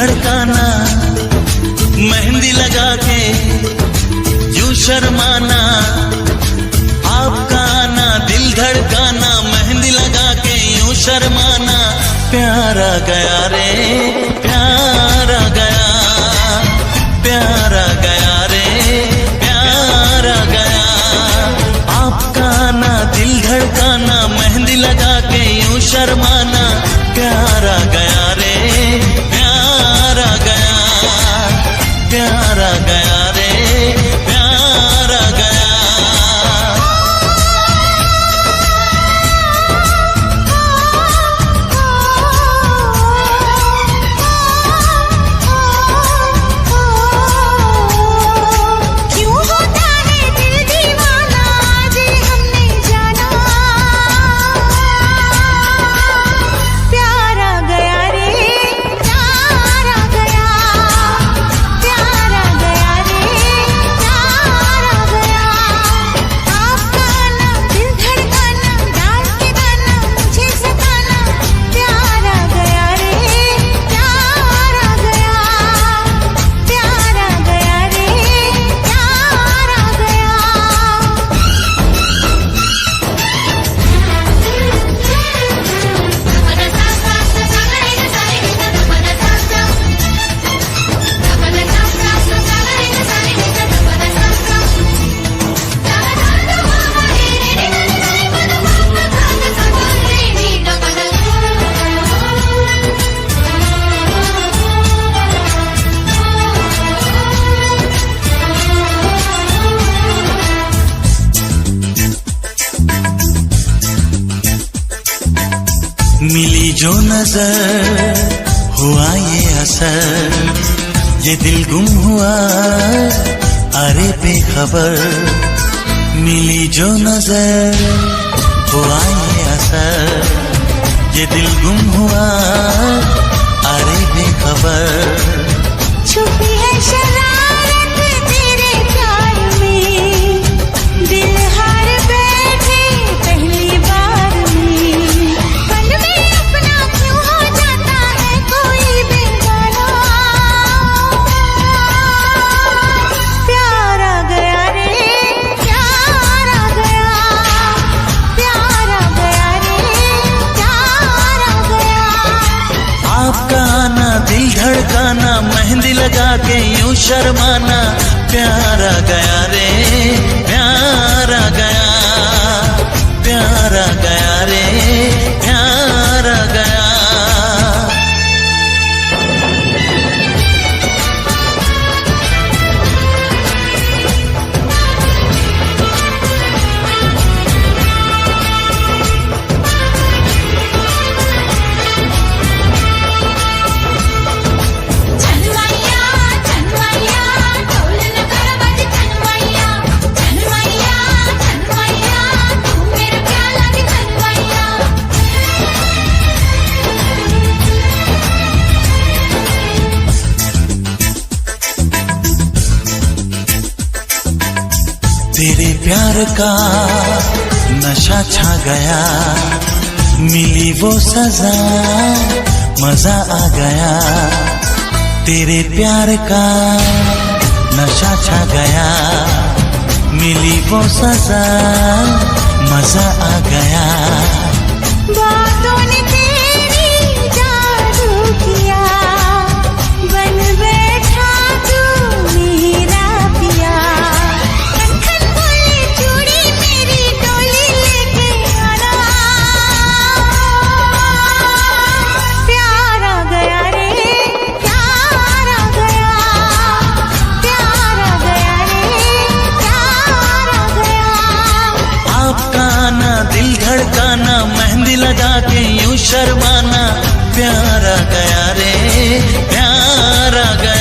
धड़काना, मेहंदी लगा के यूं शर्माना, आपका आना दिल धड़काना, मेहंदी लगा के यूं शर्माना, प्यारा गया रे प्यारा गया, प्यारा गया रे प्यारा गया, आपका आना दिल धड़काना, मेहंदी लगा के यूं शर्माना, प्यारा गया रे प्यारा गया, प्यारा गया रे प्यारा गया। क्यों होता है दिल दीवाना, आज हमने जाना, प्यारा गया रे प्यारा गया, प्यारा गया रे प्यारा गया, आपका आना दिल धड़काना, डाल के गाना मुझे सताना, प्यारा गया रे प्यारा गया, प्यारा गया रे प्यारा गया। मिली जो नजर हुआ ये असर, ये दिल गुम हुआ अरे बेखबर, मिली जो नजर हुआ ये असर, ये दिल गुम हुआ अरे बेखबर, छुपी है शरारत तेरे प्यार में, दिल हार बैठे पहली बार में, पल में अपना क्यों हो जाता है कोई बेगाना, प्यारा गया रे प्यारा गया, प्यारा गया रे प्यारा गया। आपका आना दिल धड़काना, मेहंदी लगा के यूं शर्माना, प्यारा गया रे प्यारा गया, प्यारा गया रे प्यारा गया। चनमैया चनमैया ढोल नगाड़ा बाजे, चनमैया चनमैया चनमैया तू मेरा प्याला दी चनमैया। तेरे प्यार का नशा छा गया, मिली वो सजा मजा आ गया, तेरे प्यार का नशा छा गया, मिली वो सजा मजा आ गया, बातों ने तेरी जादू किया, बन बैठा तू मेरा पिया, खन बोले चूड़ी मेरी डोली लेके आना, प्यारा गया रे प्यारा गया, प्यारा गया रे प्यारा गया। आपका आना दिल धड़काना, मेहंदी लगा के यूं शर्माना, प्यारा गया रे प्यारा गया।